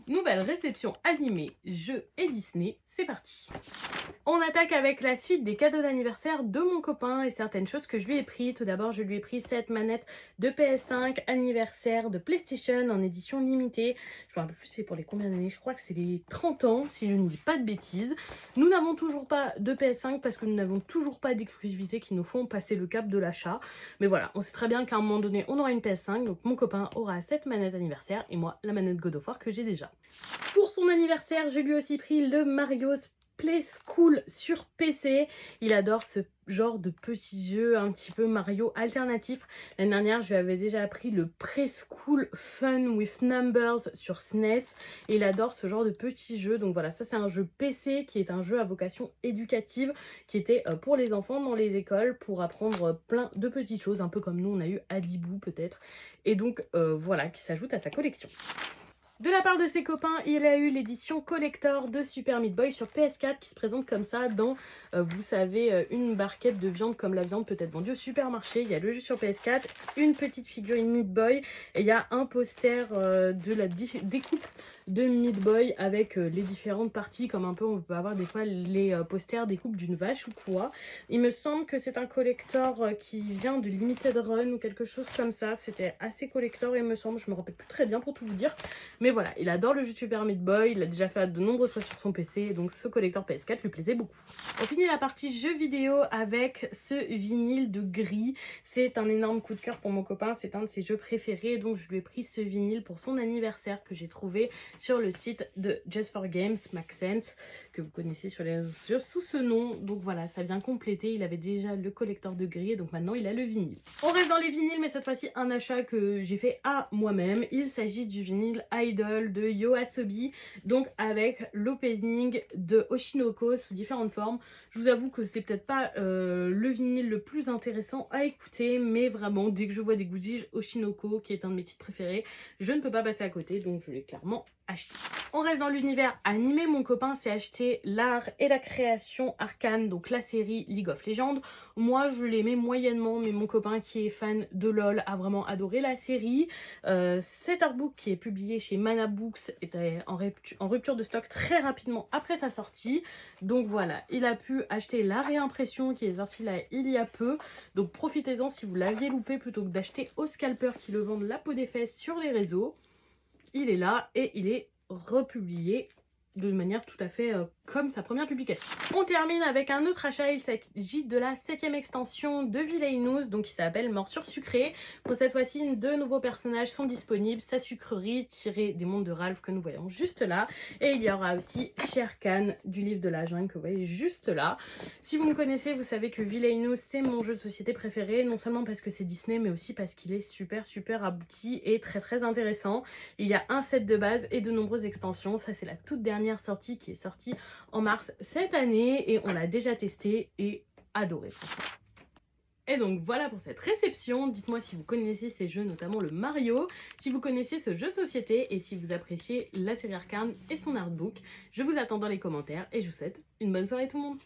Nouvelle réception animée, jeux et Disney, c'est parti. On attaque avec la suite des cadeaux d'anniversaire de mon copain et certaines choses que je lui ai pris. Tout d'abord, je lui ai pris cette manette de PS5 anniversaire de PlayStation en édition limitée. Je me rappelle plus c'est pour les combien d'années, je crois que c'est les 30 ans si je ne dis pas de bêtises. Nous n'avons toujours pas de PS5 parce que nous n'avons toujours pas d'exclusivité qui nous font passer le cap de l'achat. Mais voilà, on sait très bien qu'à un moment donné, on aura une PS5, donc mon copain aura cette manette anniversaire et moi la manette God of War que j'ai déjà. Pour son anniversaire, je lui ai aussi pris le Mario's Play School sur PC. Il adore ce genre de petits jeux un petit peu Mario alternatif. L'année dernière, je lui avais déjà appris le Preschool Fun with Numbers sur SNES et il adore ce genre de petits jeux. Donc voilà, ça c'est un jeu PC qui est un jeu à vocation éducative qui était pour les enfants dans les écoles pour apprendre plein de petites choses, un peu comme nous on a eu Adibou peut-être. Et donc voilà, qui s'ajoute à sa collection. De la part de ses copains, il a eu l'édition collector de Super Meat Boy sur PS4 qui se présente comme ça dans, vous savez, une barquette de viande comme la viande peut être vendue au supermarché. Il y a le jeu sur PS4, une petite figurine Meat Boy et il y a un poster de la découpe de Meat Boy avec les différentes parties comme un peu on peut avoir des fois les posters découpe d'une vache ou quoi. Il me semble que c'est un collector qui vient de Limited Run ou quelque chose comme ça. C'était assez collector il me semble, je me rappelle plus très bien pour tout vous dire. Mais voilà, il adore le jeu Super Meat Boy, il l'a déjà fait de nombreuses fois sur son PC, donc ce collector PS4 lui plaisait beaucoup. On finit la partie jeux vidéo avec ce vinyle de Gris. C'est un énorme coup de cœur pour mon copain, c'est un de ses jeux préférés, donc je lui ai pris ce vinyle pour son anniversaire que j'ai trouvé sur le site de Just for Games, Maxent, que vous connaissez sur les réseaux sous ce nom. Donc voilà, ça vient compléter, il avait déjà le collector de Gris, et donc maintenant il a le vinyle. On reste dans les vinyles, mais cette fois-ci un achat que j'ai fait à moi-même. Il s'agit du vinyle Idol de YOASOBI, donc avec l'opening de Oshinoko sous différentes formes. Je vous avoue que c'est peut-être pas le vinyle le plus intéressant à écouter, mais vraiment dès que je vois des goodies Oshinoko qui est un de mes titres préférés, je ne peux pas passer à côté, donc je l'ai clairement acheté. On reste dans l'univers animé, mon copain s'est acheté l'art et la création Arcane, donc la série League of Legends. Moi je l'aimais moyennement, mais mon copain qui est fan de LOL a vraiment adoré la série. Cet artbook qui est publié chez Mana Books était en rupture de stock très rapidement après sa sortie. Donc voilà, il a pu acheter la réimpression qui est sortie là il y a peu. Donc profitez-en si vous l'aviez loupé plutôt que d'acheter au scalper qui le vendent la peau des fesses sur les réseaux. Il est là et il est republié de manière tout à fait comme sa première publication. On termine avec un autre achat, il s'agit de la 7ème extension de Villainous, donc qui s'appelle Morsure Sucrée. Pour cette fois-ci, deux nouveaux personnages sont disponibles, sa sucrerie tirée des mondes de Ralph que nous voyons juste là, et il y aura aussi Shere Khan du livre de la jungle que vous voyez juste là. Si vous me connaissez, vous savez que Villainous c'est mon jeu de société préféré, non seulement parce que c'est Disney, mais aussi parce qu'il est super abouti et très intéressant. Il y a un set de base et de nombreuses extensions, ça c'est la toute dernière sortie qui est sortie en mars cette année et on l'a déjà testé et adoré. Et donc voilà pour cette réception. Dites-moi si vous connaissez ces jeux, notamment le Mario, si vous connaissez ce jeu de société et si vous appréciez la série Arcane et son artbook. Je vous attends dans les commentaires et je vous souhaite une bonne soirée tout le monde.